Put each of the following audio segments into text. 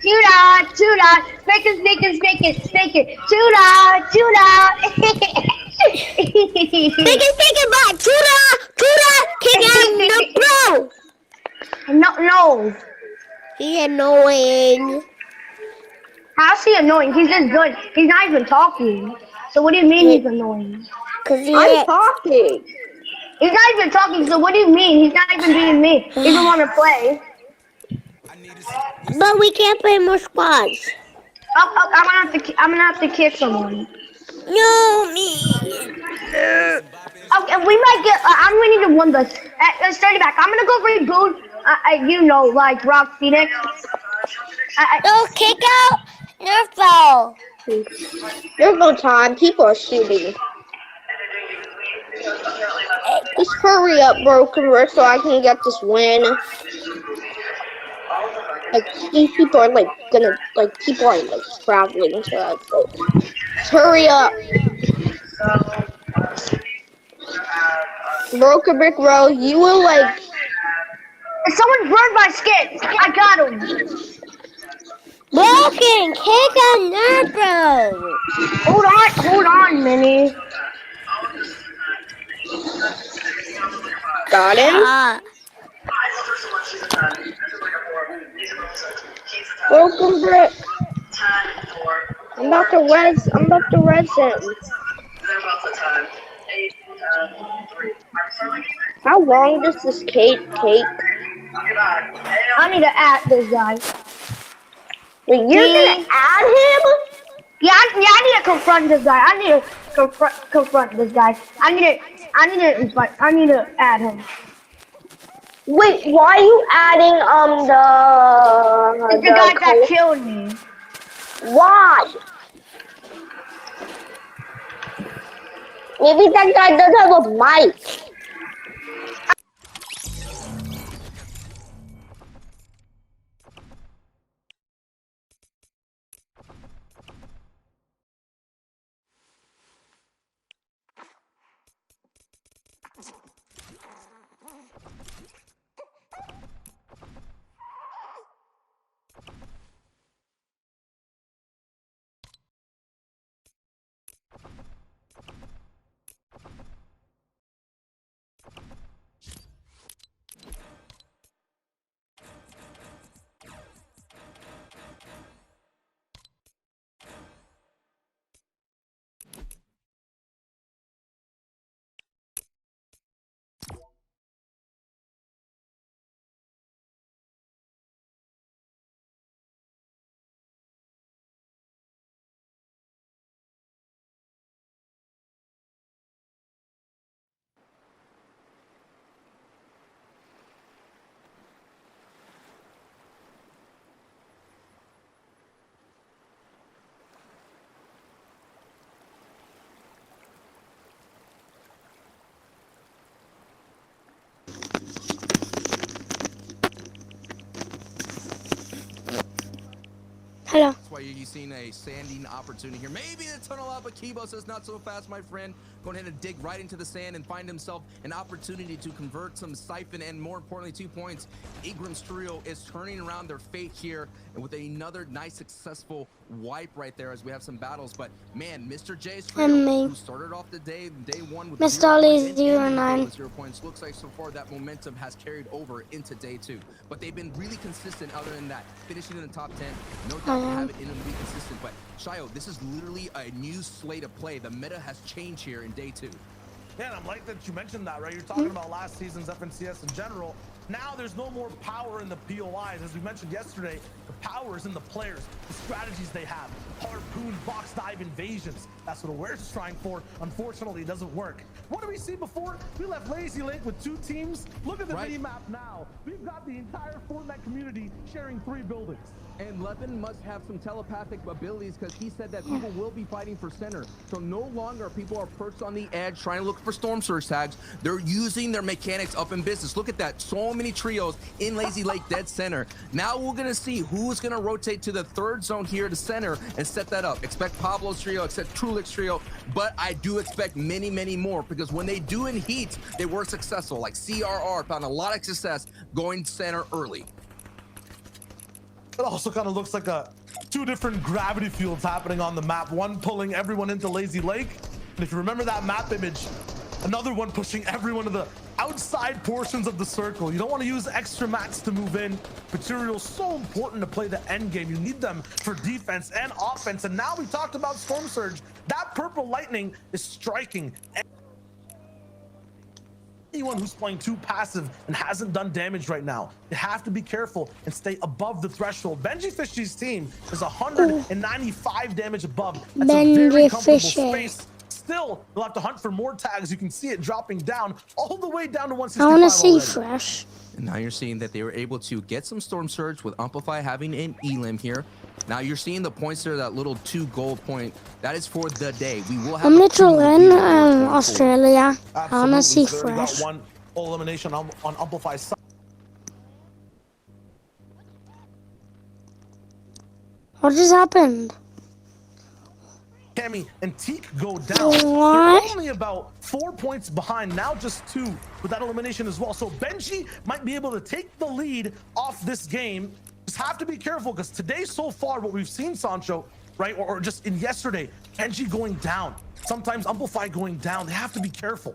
Tuna, tuna, bacon, bacon, bacon, bacon, tuna, tuna. Speaking about Tuna, kick out the bro. No, no. He annoying. How's he annoying? He's just good. He's not even talking. So what do you mean he's annoying? Cause I'm talking. He's not even talking, so what do you mean? He's not even being me. He doesn't want to play. But we can't play more squads. I'm gonna have to kick someone. No, me. Okay, we might get. I'm ready to win this. Let's start it back. I'm gonna go reboot. You know, like Rock Phoenix. No, kick out Nerfball. There's no time. People are shooting. Just hurry up, Broken Rick, so I can get this win. Like, these people are, like, gonna, like, people are, like, traveling, so that's, like, just hurry up. Broken Brick Road, you will, like... Someone burned my skin! I got him! Broken, kick out Nerfball. Hold on, Minnie. Got him? Broken Brick. I'm about to res him. How long does this cake take? I need to add this guy. Wait, you're gonna add him? Yeah, I need to confront this guy. I need to confront this guy. I need to add him. Wait, why are you adding It's the guy that killed me. Why? Maybe that guy doesn't have a mic. Hello. That's why you're seeing a sanding opportunity here. Maybe the tunnel out, but Kibo says not so fast, my friend. Going ahead and dig right into the sand and find himself an opportunity to convert some siphon and, more importantly, 2 points. Igram's trio is turning around their fate here, and with another nice, successful wipe right there as we have some battles. But man, Mr. J's trio, who started off the day one with Mr. Ollie 09. 0 points, looks like so far that momentum has carried over into day 2. But they've been really consistent other than that, finishing in the top 10. No doubt to have it in them to be consistent. But Shayo, this is literally a new slate of play. The meta has changed here in day 2. Yeah, and I'm like that you mentioned that, right? You're talking about last season's FNCS in general. Now there's no more power in the POIs. As we mentioned yesterday, the power is in the players, the strategies they have. Harpoon, box dive invasions. That's what Awares is trying for. Unfortunately, it doesn't work. What did we see before? We left Lazy Lake with 2 teams. Look at the mini-map now. We've got the entire Fortnite community sharing 3 buildings. And Levin must have some telepathic abilities because he said that people will be fighting for center. So no longer people are perched on the edge trying to look for storm surge tags. They're using their mechanics up in business. Look at that. So many trios in Lazy Lake dead center. Now we're going to see who's going to rotate to the 3rd zone here to center and set that up. Expect Pablo's trio, expect Trulix trio, but I do expect many, many more because when they do in heat, they were successful. Like CRR found a lot of success going center early. It also kind of looks like two different gravity fields happening on the map. One pulling everyone into Lazy Lake. And if you remember that map image, another one pushing everyone to the outside portions of the circle. You don't want to use extra mats to move in. Material's so important to play the end game. You need them for defense and offense. And now we talked about Storm Surge. That purple lightning is striking. Anyone who's playing too passive and hasn't done damage right now, you have to be careful and stay above the threshold. Benji Fishy's team is 195 damage above. That's a very comfortable space. Still, you'll have to hunt for more tags. You can see it dropping down all the way down to 165. I want to see already. Fresh. And now you're seeing that they were able to get some Storm Surge with Amplify having an Elim here. Now you're seeing the points there, that little 2 gold point. That is for the day. We will have I'm literally in Australia. I want to see Absolutely. We got Fresh. one elimination on Amplify's side. What just happened? Cammy and Teak go down. What? They're only about 4 points behind, now just 2 with that elimination as well. So Benji might be able to take the lead off this game. Just have to be careful because today so far what we've seen, Sancho, right, or just in yesterday, Benji going down, sometimes Amplify going down. They have to be careful.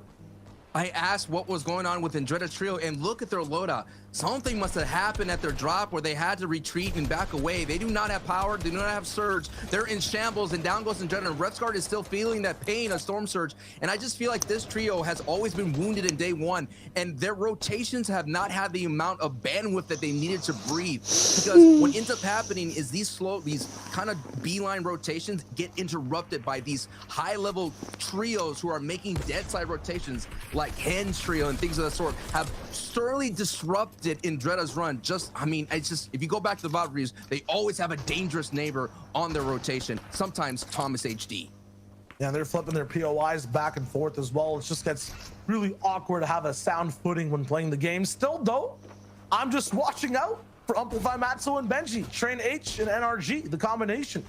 I asked what was going on with Andretta Trio, and look at their loadout. Something must have happened at their drop where they had to retreat and back away. They do not have power, do not have surge. They're in shambles, and down goes Andretta, and Revsguard is still feeling that pain of Storm Surge. And I just feel like this trio has always been wounded in day one, and their rotations have not had the amount of bandwidth that they needed to breathe. Because what ends up happening is these kind of beeline rotations get interrupted by these high-level trios who are making dead side rotations, like Hen's trio and things of that sort, have surely disrupted Andretta's run. It's just, if you go back to the VOD reviews, they always have a dangerous neighbor on their rotation, sometimes Thomas HD. Yeah, they're flipping their POIs back and forth as well. It just gets really awkward to have a sound footing when playing the game. Still, though, I'm just watching out for Amplify, Matzo, and Benji. Train H and NRG, the combination.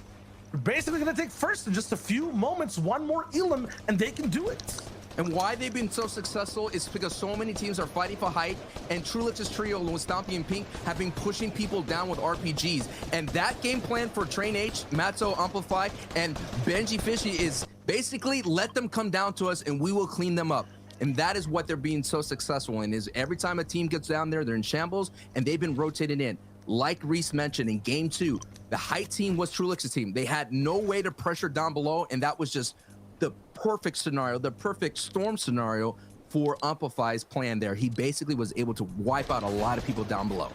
We're basically going to take first in just a few moments. One more Elim, and they can do it. And why they've been so successful is because so many teams are fighting for height, and Trulix's trio with Stompy and Pink have been pushing people down with RPGs. And that game plan for Train H, Matzo, Amplify, and Benji Fishy is basically let them come down to us and we will clean them up. And that is what they're being so successful in, is every time a team gets down there, they're in shambles, and they've been rotated in. Like Reese mentioned in game 2, the height team was Trulix's team. They had no way to pressure down below, and that was just the perfect scenario, the perfect storm scenario for Amplify's plan there. He basically was able to wipe out a lot of people down below.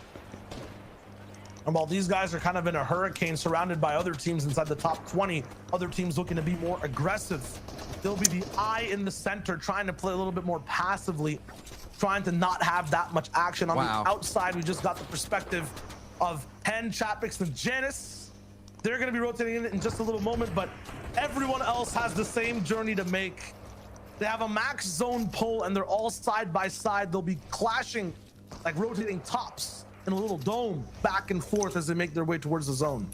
And while these guys are kind of in a hurricane surrounded by other teams inside the top 20, other teams looking to be more aggressive. They'll be the eye in the center, trying to play a little bit more passively, trying to not have that much action. On the outside, we just got the perspective of Hen, Chapix, and Janice. They're going to be rotating in just a little moment, but everyone else has the same journey to make. They have a max zone pull, and they're all side by side. They'll be clashing, like rotating tops in a little dome back and forth as they make their way towards the zone.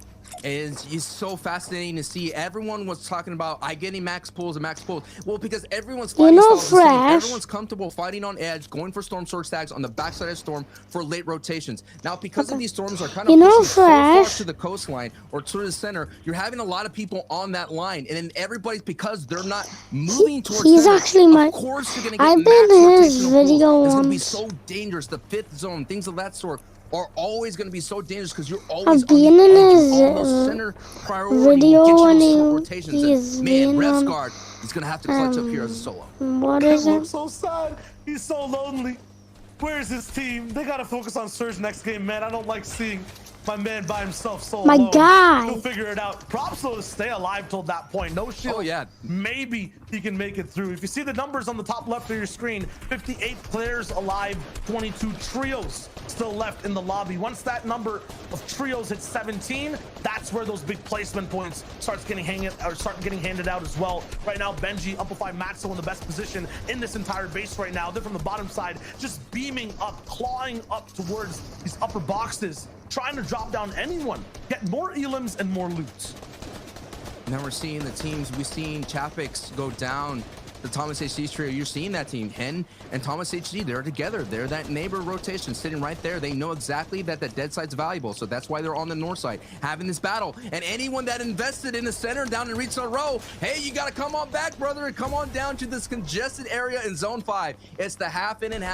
It's so fascinating to see. Everyone was talking about I getting max pulls and max pulls. Well, because everyone's fighting styles the same. Everyone's comfortable fighting on edge, going for Storm Surge tags on the backside of Storm for late rotations. Now, because of these storms are kind of pushing so far to the coastline or to the center, you're having a lot of people on that line, and then everybody's, because they're not moving towards he's center, actually my, of course you're gonna get I've been in his video It's once. gonna be so dangerous. The 5th zone, things of that sort, are always going to be so dangerous because you're always I've been in his center priority video when rotations. Man, Revsguard is going to have to clutch up here as a solo. What is I'm it? so sad. He's so lonely. Where's his team? They got to focus on Surge next game, man. I don't like seeing my man by himself so My alone. guy. He'll figure it out. Props though to stay alive till that point. No shield. Oh yeah. Maybe he can make it through. If you see the numbers on the top left of your screen, 58 players alive, 22 trios still left in the lobby. Once that number of trios hits 17, that's where those big placement points start getting handed out as well. Right now, Benji, Amplify, Matzo in the best position in this entire base right now. They're from the bottom side, just beaming up, clawing up towards these upper boxes, trying to drop down anyone, get more elims and more loot. Now we're seeing the teams. We've seen Chapix go down the Thomas HD trio. You're seeing that team. Hen and Thomas HD, they're together. They're that neighbor rotation sitting right there. They know exactly that the dead side's valuable, so that's why they're on the north side having this battle. And anyone that invested in the center down in Retail Row, hey, you got to come on back, brother, and come on down to this congested area in Zone 5. It's the half in and half